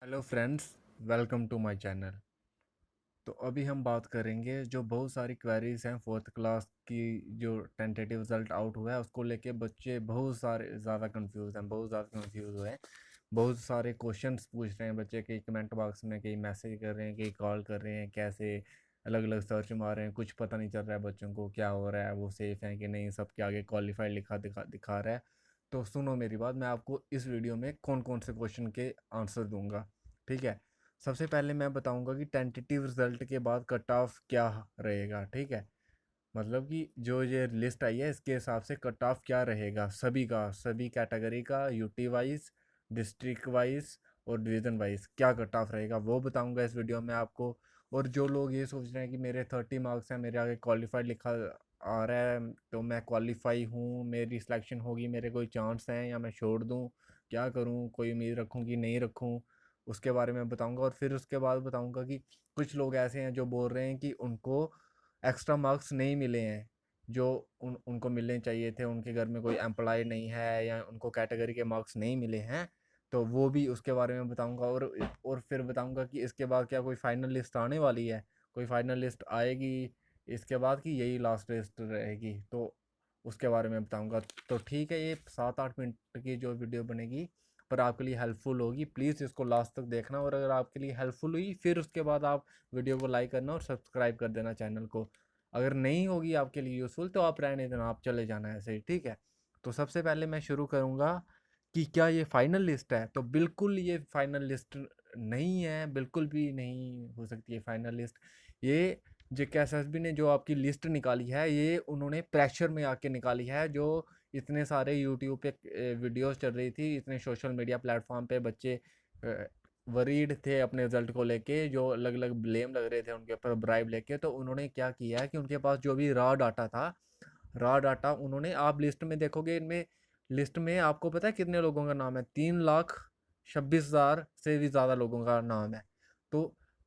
Hello friends, welcome to my channel. तो अभी हम बात करेंगे जो बहुत सारी क्वेरीज हैं फोर्थ क्लास की। जो टेंटेटिव रिजल्ट आउट हुआ है उसको लेके बच्चे बहुत सारे ज़्यादा कंफ्यूज हैं, बहुत ज़्यादा कंफ्यूज हुए हैं। बहुत सारे क्वेश्चंस पूछ रहे हैं बच्चे, कई कमेंट बॉक्स में, कई मैसेज कर रहे हैं, कई कॉल कर रहे हैं, कैसे अलग अलग सर्च मार रहे हैं। कुछ पता नहीं चल रहा है बच्चों को क्या हो रहा है, वो सेफ़ हैं कि नहीं, सबके आगे क्वालिफाइड लिखा दिखा दिखा रहा है। तो सुनो मेरी बात, मैं आपको इस वीडियो में कौन कौन से क्वेश्चन के आंसर दूंगा। ठीक है। सबसे पहले मैं बताऊंगा कि टेंटेटिव रिजल्ट के बाद कट ऑफ क्या रहेगा। ठीक है। मतलब कि जो ये लिस्ट आई है इसके हिसाब से कट ऑफ क्या रहेगा, सभी का, सभी कैटेगरी का, यूटी वाइज, डिस्ट्रिक्ट वाइज और डिवीज़न वाइज क्या कट ऑफ रहेगा वो बताऊंगा इस वीडियो में आपको। और जो लोग ये सोच रहे हैं कि मेरे 30 मार्क्स हैं, मेरे आगे क्वालिफाइड लिखा आ रहा है, तो मैं क्वालिफाई हूँ, मेरी सिलेक्शन होगी, मेरे कोई चांस हैं या मैं छोड़ दूँ, क्या करूँ, कोई उम्मीद रखूँ कि नहीं रखूँ, उसके बारे में बताऊंगा। और फिर उसके बाद बताऊंगा कि कुछ लोग ऐसे हैं जो बोल रहे हैं कि उनको एक्स्ट्रा मार्क्स नहीं मिले हैं जो उनको मिलने चाहिए थे, उनके घर में कोई एम्प्लॉय नहीं है या उनको कैटेगरी के मार्क्स नहीं मिले हैं। तो वो भी उसके बारे में बताऊंगा। और फिर बताऊंगा कि इसके बाद क्या कोई फाइनल लिस्ट आने वाली है, कोई फाइनल लिस्ट आएगी इसके बाद की यही लास्ट लिस्ट रहेगी, तो उसके बारे में बताऊंगा। तो ठीक है, ये 7-8 मिनट की जो वीडियो बनेगी पर आपके लिए हेल्पफुल होगी, प्लीज़ इसको लास्ट तक देखना। और अगर आपके लिए हेल्पफुल हुई फिर उसके बाद आप वीडियो को लाइक करना और सब्सक्राइब कर देना चैनल को। अगर नहीं होगी आपके लिए यूज़फुल तो आप रहने देना, आप चले जाना ऐसे ही। ठीक है। तो सबसे पहले मैं शुरू करूँगा कि क्या ये फाइनल लिस्ट है। तो बिल्कुल ये फाइनल लिस्ट नहीं है, बिल्कुल भी नहीं हो सकती है फाइनल लिस्ट। ये जेकेएसएसबी ने जो आपकी लिस्ट निकाली है ये उन्होंने प्रेशर में आके निकाली है। जो इतने सारे यूट्यूब पे वीडियोस चल रही थी, इतने सोशल मीडिया प्लेटफॉर्म पे बच्चे वरीड थे अपने रिजल्ट को लेके, जो अलग अलग ब्लेम लग रहे थे उनके ऊपर ब्राइब लेके, तो उन्होंने क्या किया है कि उनके पास जो भी रॉ डाटा था, रॉ डाटा उन्होंने, आप लिस्ट में देखोगे, इनमें लिस्ट में आपको पता है कितने लोगों का नाम है? 3,26,000 से भी ज़्यादा लोगों का नाम है। तो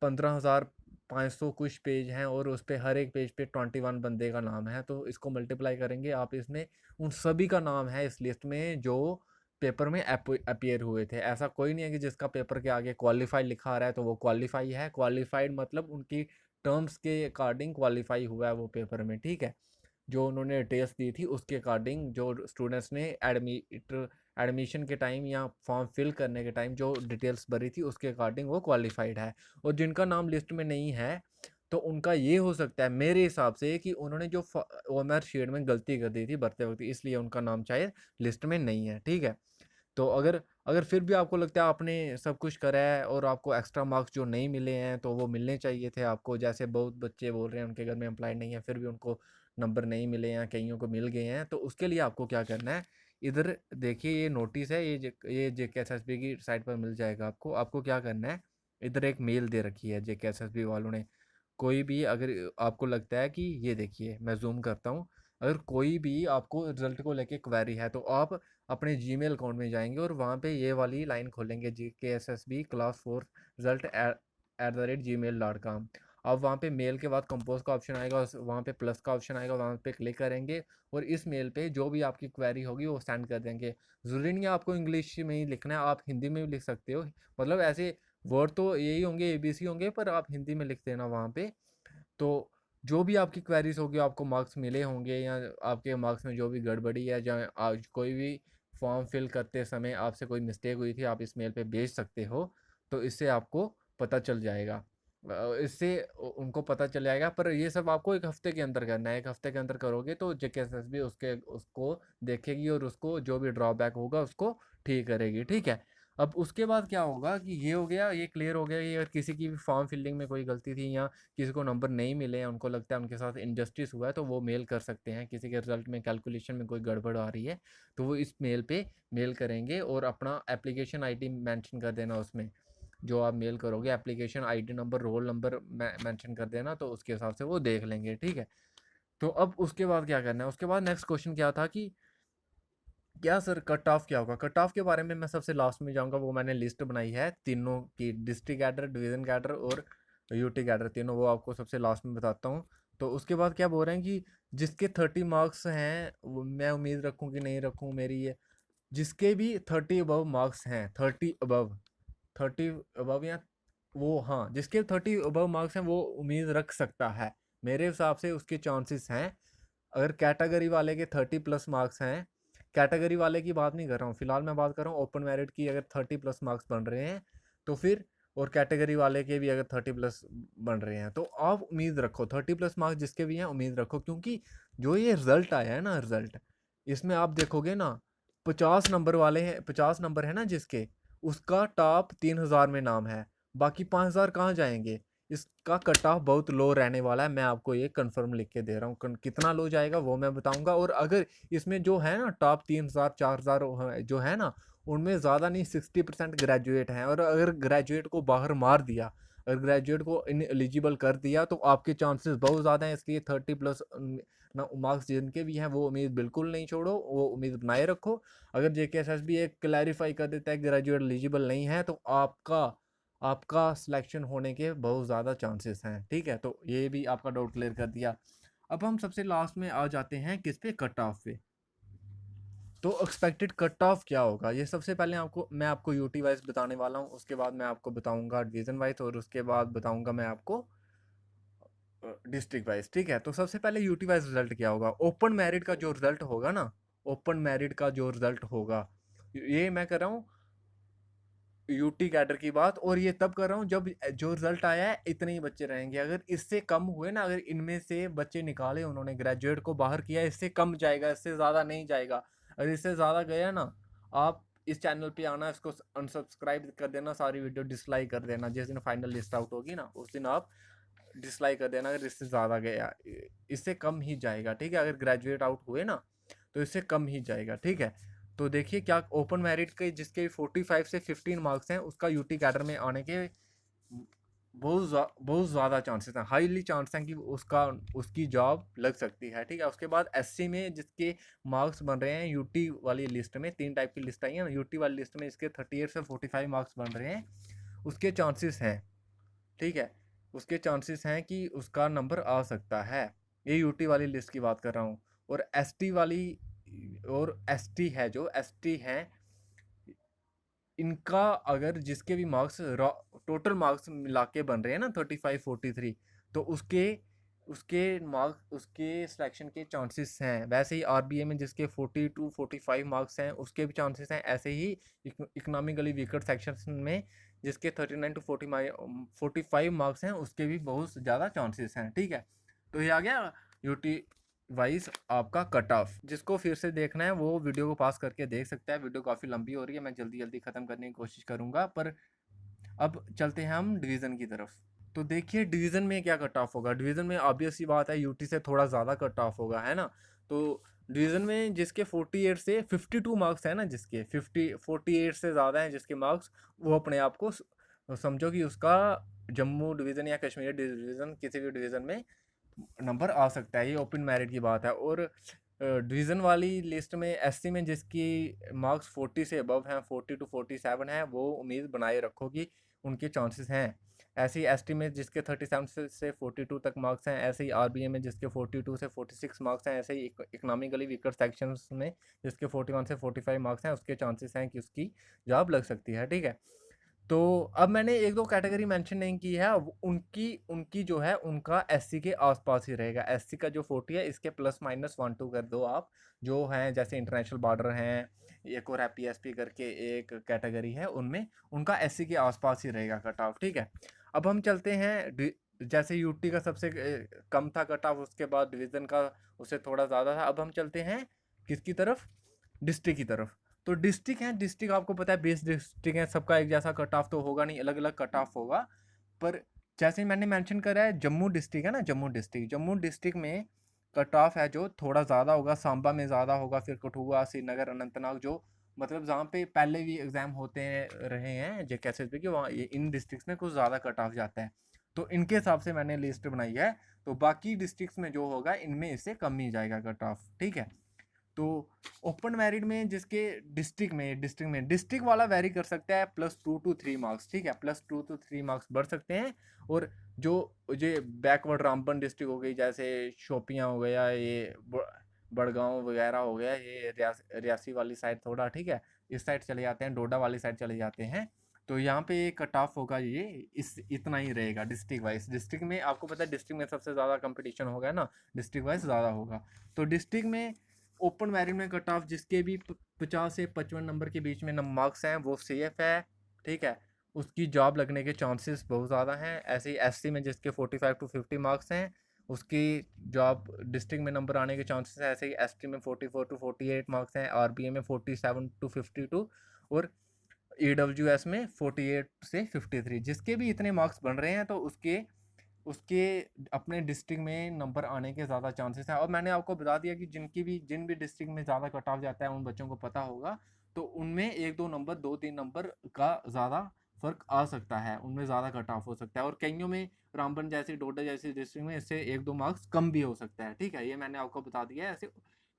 15,500 कुछ पेज हैं और उस पर हर एक पेज पे 21 बंदे का नाम है। तो इसको मल्टीप्लाई करेंगे आप, इसमें उन सभी का नाम है इस लिस्ट में जो पेपर में अपीयर हुए थे। ऐसा कोई नहीं है कि जिसका पेपर के आगे क्वालिफाइड लिखा आ रहा है तो वो क्वालिफाई है। क्वालिफाइड मतलब उनकी टर्म्स के अकॉर्डिंग क्वालिफाई हुआ है वो पेपर में। ठीक है। जो उन्होंने टेस्ट दी थी उसके अकॉर्डिंग, जो स्टूडेंट्स ने एडमिशन के टाइम या फॉर्म फिल करने के टाइम जो डिटेल्स भरी थी उसके अकॉर्डिंग वो क्वालिफाइड है। और जिनका नाम लिस्ट में नहीं है तो उनका ये हो सकता है मेरे हिसाब से कि उन्होंने जो ओएमआर शीट में गलती कर दी थी भरते वक्त, इसलिए उनका नाम शायद लिस्ट में नहीं है। ठीक है। तो अगर अगर फिर भी आपको लगता है आपने सब कुछ करा है और आपको एक्स्ट्रा मार्क्स जो नहीं मिले हैं तो वो मिलने चाहिए थे आपको, जैसे बहुत बच्चे बोल रहे हैं उनके घर में एम्प्लॉयड नहीं है फिर भी उनको नंबर नहीं मिले हैं, कईयों को मिल गए हैं, तो उसके लिए आपको क्या करना है, इधर देखिए ये नोटिस है, ये जेकेएसएसबी की साइट पर मिल जाएगा आपको। आपको क्या करना है, इधर एक मेल दे रखी है जेकेएसएसबी वालों ने। कोई भी अगर आपको लगता है कि, ये देखिए मैं जूम करता हूँ, अगर कोई भी आपको रिजल्ट को लेके क्वेरी है तो आप अपने जीमेल अकाउंट में जाएंगे और वहाँ पे ये वाली लाइन खोलेंगे, JKSSB Class 4 रिजल्ट @gmail.com। अब वहाँ पे मेल के बाद कंपोज का ऑप्शन आएगा, वहाँ पे प्लस का ऑप्शन आएगा, वहाँ पे क्लिक करेंगे और इस मेल पे जो भी आपकी क्वेरी होगी वो सेंड कर देंगे। ज़रूरी नहीं है आपको इंग्लिश में ही लिखना है, आप हिंदी में भी लिख सकते हो। मतलब ऐसे वर्ड तो यही होंगे, ABC होंगे, पर आप हिंदी में लिख देना वहाँ पे। तो जो भी आपकी क्वेरीज होगी, आपको मार्क्स मिले होंगे या आपके मार्क्स में जो भी गड़बड़ी है, जहाँ आज कोई भी फॉर्म फिल करते समय आपसे कोई मिस्टेक हुई थी, आप इस मेल पे भेज सकते हो। तो इससे आपको पता चल जाएगा, इससे उनको पता चल जाएगा। पर ये सब आपको 1 हफ्ते के अंदर करना है। 1 हफ्ते के अंदर करोगे तो जेकेएसएसबी उसको देखेगी और उसको जो भी ड्रॉबैक होगा उसको ठीक करेगी। ठीक है। अब उसके बाद क्या होगा कि ये हो गया, ये क्लियर हो गया, ये अगर किसी की भी फॉर्म फिलिंग में कोई गलती थी या किसी को नंबर नहीं मिले हैं, उनको लगता है उनके साथ इनजस्टिस हुआ है, तो वो मेल कर सकते हैं। किसी के रिजल्ट में कैलकुलेशन में कोई गड़बड़ आ रही है तो वो इस मेल पे मेल करेंगे और अपना एप्लीकेशन आईडी मेंशन कर देना उसमें। जो आप मेल करोगे application ID number, roll number mention कर देना, तो उसके हिसाब से वो देख लेंगे। ठीक है। तो अब उसके बाद क्या करना है, उसके बाद नेक्स्ट क्वेश्चन क्या था कि क्या सर कट ऑफ क्या होगा। कट ऑफ के बारे में मैं सबसे लास्ट में जाऊंगा, वो मैंने लिस्ट बनाई है तीनों की, डिस्ट्रिक्ट कैडर, डिवीजन कैडर और यूटी कैडर, तीनों, वो आपको सबसे लास्ट में बताता हूँ। तो उसके बाद क्या बोल रहे हैं कि जिसके 30 मार्क्स हैं मैं उम्मीद रखूँ कि नहीं रखूँ, मेरी ये, जिसके भी 30 अबव मार्क्स हैं, 30 अबव, 30 अबव या वो, हाँ, जिसके 30 अबव मार्क्स हैं वो उम्मीद रख सकता है। मेरे हिसाब से उसके चांसेस हैं। अगर कैटेगरी वाले के 30 प्लस मार्क्स हैं, कैटेगरी वाले की बात नहीं कर रहा हूँ फिलहाल, मैं बात कर रहा हूँ ओपन मेरिट की, अगर 30 प्लस मार्क्स बन रहे हैं तो फिर, और कैटेगरी वाले के भी अगर 30 प्लस बन रहे हैं तो आप उम्मीद रखो, 30 प्लस मार्क्स जिसके भी हैं उम्मीद रखो, क्योंकि जो ये रिजल्ट आया है ना, रिजल्ट, इसमें आप देखोगे ना, 50 नंबर वाले हैं, 50 नंबर है ना जिसके, उसका टॉप 3000 में नाम है, बाकी 5000 कहाँ जाएंगे। इसका कट ऑफ बहुत लो रहने वाला है, मैं आपको ये कंफर्म लिख के दे रहा हूँ। कितना लो जाएगा वो मैं बताऊंगा। और अगर इसमें जो है ना टॉप 3000 4000 जो है ना, उनमें ज़्यादा नहीं 60% ग्रेजुएट हैं। और अगर ग्रेजुएट को बाहर मार दिया, अगर ग्रेजुएट को इन एलिजिबल कर दिया तो आपके चांसेस बहुत ज़्यादा हैं। इसलिए 30 प्लस ना मार्क्स जिनके भी हैं वो उम्मीद बिल्कुल नहीं छोड़ो, वो उम्मीद बनाए रखो। अगर JKSSB एक क्लैरिफाई कर देता है ग्रेजुएट एलिजिबल नहीं है तो आपका आपका सिलेक्शन होने के बहुत ज़्यादा चांसेस हैं। ठीक है, तो ये भी आपका डाउट क्लियर कर दिया। अब हम सबसे लास्ट में आ जाते हैं किस पे, कट ऑफ पे। तो एक्सपेक्टेड कट ऑफ क्या होगा, ये सबसे पहले मैं आपको यूटी वाइज बताने वाला हूँ, उसके बाद मैं आपको बताऊंगा डिवीजन वाइज, और उसके बाद बताऊंगा मैं आपको डिस्ट्रिक्ट वाइज। ठीक है, तो सबसे पहले यूटी वाइज रिजल्ट क्या होगा। ओपन मेरिट का जो रिजल्ट होगा ना, ओपन मेरिट का जो रिजल्ट होगा, ये मैं कर रहा हूँ यूटी कैडर की बात, और ये तब कर रहा हूँ जब जो रिजल्ट आया है इतने ही बच्चे रहेंगे। अगर इससे कम हुए ना, अगर इनमें से बच्चे निकाले उन्होंने, ग्रेजुएट को बाहर किया, इससे कम जाएगा, इससे ज़्यादा नहीं जाएगा। अगर इससे ज़्यादा गया ना, आप इस चैनल पे आना, इसको अनसब्सक्राइब कर देना, सारी वीडियो डिसलाइक कर देना। जिस दिन फाइनल लिस्ट आउट होगी ना उस दिन आप डिसलाइक कर देना। अगर इससे ज़्यादा गया, इससे कम ही जाएगा। ठीक है, अगर ग्रेजुएट आउट हुए ना तो इससे कम ही जाएगा। ठीक है, तो देखिए क्या ओपन मेरिट के जिसके 45 से 15 मार्क्स हैं उसका यूटी कैडर में आने के बहुत ज़्यादा चांसेस हैं, हाईली चांस हैं कि उसका उसकी जॉब लग सकती है। ठीक है, उसके बाद एससी में जिसके मार्क्स बन रहे हैं, यूटी वाली लिस्ट में 3 टाइप की लिस्ट आई है ना, यूटी वाली लिस्ट में इसके 38 से 45 मार्क्स बन रहे हैं, उसके चांसेस हैं। ठीक है, उसके चांसेस हैं कि उसका नंबर आ सकता है। ये यूटी वाली लिस्ट की बात कर रहा हूँ। और एसटी वाली, और एसटी है, जो एसटी हैं इनका, अगर जिसके भी मार्क्स टोटल मार्क्स मिला के बन रहे हैं ना 35 43, तो उसके उसके मार्क्स, उसके सिलेक्शन के चांसेस हैं। वैसे ही आरबीए में जिसके 42 45 मार्क्स हैं उसके भी चांसेस हैं। ऐसे ही इकोनॉमिकली वीकर सेक्शन में जिसके 39 टू 45 मार्क्स हैं उसके भी बहुत ज़्यादा चांसेस हैं। ठीक है, तो ये आ गया यूटी वाइज आपका कट ऑफ। जिसको फिर से देखना है वो वीडियो को पास करके देख सकता है, वीडियो काफ़ी लंबी हो रही है, मैं जल्दी जल्दी ख़त्म करने की कोशिश करूँगा। पर अब चलते हैं हम डिवीज़न की तरफ। तो देखिए डिवीज़न में क्या कट ऑफ होगा। डिवीज़न में ऑब्वियस सी बात है यूटी से थोड़ा ज़्यादा कट ऑफ होगा, है ना। तो डिवीज़न में जिसके 48 से 52 मार्क्स है ना, जिसके 48 से ज़्यादा हैं जिसके मार्क्स, वो अपने आप को समझो कि उसका जम्मू डिवीज़न या कश्मीर डिवीज़न, किसी भी डिवीज़न में नंबर आ सकता है। ये ओपन मेरिट की बात है। और डिवीज़न वाली लिस्ट में एससी में जिसकी मार्क्स 40 से अबव हैं, 40 टू 47 हैं, वो उम्मीद बनाए रखो कि उनके चांसेस हैं। ऐसे ही एसटी में जिसके 37 से 42 तक मार्क्स हैं, ऐसे ही आरबीए में जिसके 42 से 46 मार्क्स हैं, ऐसे ही इकोनॉमिकली वीकर सेक्शंस में जिसके 41 से 45 मार्क्स हैं, उसके चांसेस हैं कि उसकी जॉब लग सकती है। ठीक है, तो अब मैंने एक दो कैटेगरी मेंशन नहीं की है, उनकी उनकी जो है उनका एससी के आसपास ही रहेगा। एससी का जो 40 है इसके प्लस माइनस 1 2 कर दो आप, जो हैं जैसे इंटरनेशनल बॉर्डर हैं, एक और है पीएसपी करके एक कैटेगरी है, उनमें उनका एससी के आसपास ही रहेगा कट ऑफ। ठीक है, अब हम चलते हैं जैसे यूटी का सबसे कम था कट ऑफ, उसके बाद डिवीज़न का उससे थोड़ा ज़्यादा था। अब हम चलते हैं किसकी तरफ, डिस्ट्रिक्ट की तरफ। तो डिस्ट्रिक्ट है, डिस्ट्रिक्ट आपको पता है बेस डिस्ट्रिक्ट है, सबका एक जैसा कट ऑफ तो होगा नहीं, अलग अलग कट ऑफ होगा। पर जैसे मैंने मेंशन करा है जम्मू डिस्ट्रिक्ट है ना, जम्मू डिस्ट्रिक्ट में कट ऑफ है जो थोड़ा ज़्यादा होगा, सांबा में ज़्यादा होगा, फिर कठुआ श्रीनगर अनंतनाग, जो मतलब जहाँ पे पहले भी एग्ज़ाम होते रहे हैं JKSSB के, वहाँ इन डिस्ट्रिक्ट्स में कुछ ज़्यादा कट ऑफ जाता है। तो इनके हिसाब से मैंने लिस्ट बनाई है। तो बाकी डिस्ट्रिक्ट्स में जो होगा इनमें इससे कम ही जाएगा कट ऑफ। ठीक है, तो ओपन मेरिट में जिसके डिस्ट्रिक्ट वाला वेरी कर सकता है +2 to 3 मार्क्स। ठीक है, +2 to 3 मार्क्स बढ़ सकते हैं। और जो ये बैकवर्ड रामबन डिस्ट्रिक्ट हो गई, जैसे शोपियाँ हो गया, ये बड़गांव वगैरह हो गया, ये रियासी वाली साइड थोड़ा, ठीक है, इस साइड चले जाते हैं, डोडा वाली साइड चले जाते हैं, तो यहाँ पे कट ऑफ होगा ये इस इतना ही रहेगा डिस्ट्रिक्ट वाइज। डिस्ट्रिक्ट में आपको पता है डिस्ट्रिक्ट में सबसे ज़्यादा कंपटीशन होगा ना, डिस्ट्रिक्ट वाइज ज़्यादा होगा। तो डिस्ट्रिक्ट में ओपन मेरिट में कट ऑफ जिसके भी 50 से 55 नंबर के बीच में मार्क्स हैं वो सेफ है, ठीक है, उसकी जॉब लगने के चांसेस बहुत ज़्यादा हैं। ऐसे ही एससी में जिसके 45 टू 50 मार्क्स हैं उसकी जॉब डिस्ट्रिक्ट में नंबर आने के चांसेस हैं। ऐसे ही एसटी में 44 टू 48 मार्क्स हैं, आरबीए में 47 टू 52 और ईडब्ल्यूएस में 48 से 53। जिसके भी इतने मार्क्स बन रहे हैं तो उसके उसके अपने डिस्ट्रिक्ट में नंबर आने के ज़्यादा चांसेस हैं। और मैंने आपको बता दिया कि जिन भी डिस्ट्रिक्ट में ज़्यादा कट ऑफ जाता है उन बच्चों को पता होगा, तो उनमें 1-2 नंबर 2-3 नंबर का ज़्यादा फ़र्क आ सकता है, उनमें ज़्यादा कट ऑफ हो सकता है। और कईयों में रामबन जैसी डोडा जैसी डिस्ट्रिक्ट में इससे 1-2 मार्क्स कम भी हो सकता है, ठीक है, ये मैंने आपको बता दिया है। ऐसे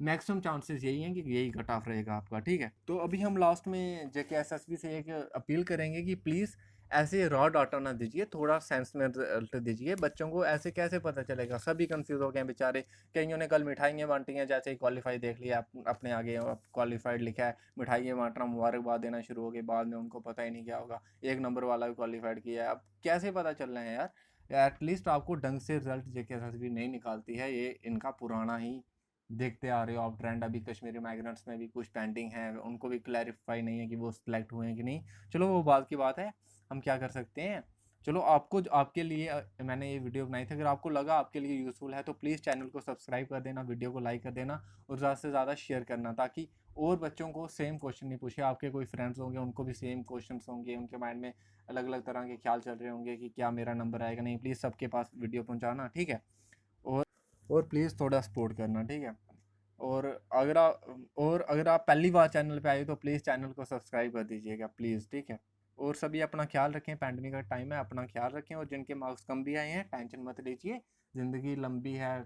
मैक्सिमम चांसेस यही हैं कि यही कट ऑफ रहेगा आपका, ठीक है। तो अभी हम लास्ट में जेकेएसएसबी से एक अपील करेंगे कि प्लीज़ ऐसे रॉ डाटा ना दीजिए, थोड़ा सेंस में रिजल्ट दीजिए। बच्चों को ऐसे कैसे पता चलेगा, सभी कंफ्यूज हो गए हैं बेचारे। कईयों ने कल मिठाइयाँ बांटी हैं, जैसे ही क्वालिफाई देख लिया अपने आगे क्वालिफाइड लिखा है, मिठाइयाँ बांट रहा, मुबारकबाद देना शुरू हो गए, बाद में उनको पता ही नहीं क्या होगा, एक नंबर वाला भी क्वालिफाइड किया है। अब कैसे पता चल रहे हैं यार, एटलीस्ट आपको ढंग से रिजल्ट जेकेएसएसबी नहीं निकालती है, ये इनका पुराना ही देखते आ रहे हो आप ट्रेंड। अभी कश्मीरी माइग्रेंट्स में भी कुछ पेंडिंग है, उनको भी क्लैरिफाई नहीं है कि वो सिलेक्ट हुए हैं कि नहीं। चलो वो बात की बात है, हम क्या कर सकते हैं। चलो आपको आपके लिए मैंने ये वीडियो बनाई थी, अगर आपको लगा आपके लिए यूज़फुल है तो प्लीज़ चैनल को सब्सक्राइब कर देना, वीडियो को लाइक कर देना और ज़्यादा से ज़्यादा शेयर करना, ताकि और बच्चों को सेम क्वेश्चन नहीं पूछे। आपके कोई फ्रेंड्स होंगे उनको भी सेम क्वेश्चन होंगे, उनके माइंड में अलग अलग तरह के ख्याल चल रहे होंगे कि क्या मेरा नंबर आएगा नहीं। प्लीज़ सबके पास वीडियो पहुँचाना, ठीक है। और और प्लीज़ थोड़ा सपोर्ट करना, ठीक है। और अगर आप पहली बार चैनल पे आए तो प्लीज़ चैनल को सब्सक्राइब कर दीजिएगा प्लीज़, ठीक है। और सभी अपना ख्याल रखें, पैंडमिक का टाइम है, अपना ख्याल रखें। और जिनके मार्क्स कम भी आए हैं टेंशन मत लीजिए, ज़िंदगी लंबी है,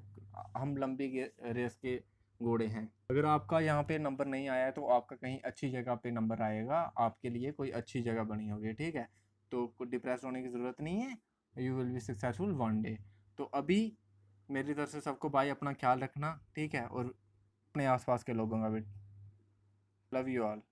हम लंबी रेस के घोड़े हैं। अगर आपका यहाँ पे नंबर नहीं आया है तो आपका कहीं अच्छी जगह पे नंबर आएगा, आपके लिए कोई अच्छी जगह बनी होगी, ठीक है। तो डिप्रेस होने की ज़रूरत नहीं है, you will be successful one day. तो अभी मेरी तरफ से सबको भाई अपना ख्याल रखना, ठीक है, और अपने आसपास के लोगों का भी। Love you all.